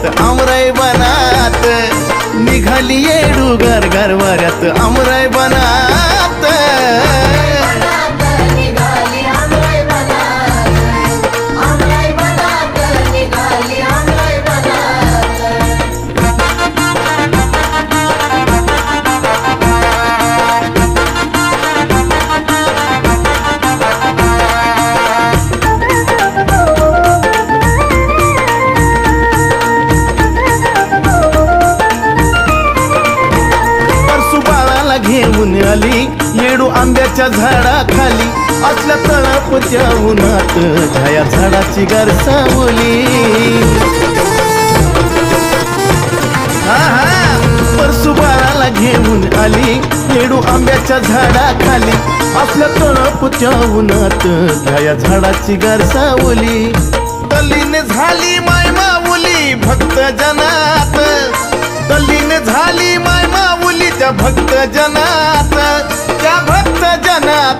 गरवाऱ्यात आमराई बनात निघाली येडू गरवाऱ्यात आमराई बनात घेऊन आली येडू आंब्याच्या झाडाखाली असल्या तळपच्या उन्हात छाया झाडाची गरसावली परसू बाळाला घेऊन आली येडू आंब्याच्या झाडाखाली असल्या तळपच्या उन्हात छाया झाडाची गरसावली तल्लीन झाली माय माऊली भक्त जनात तल्लीन झाली माय माऊली त्या भक्त जनात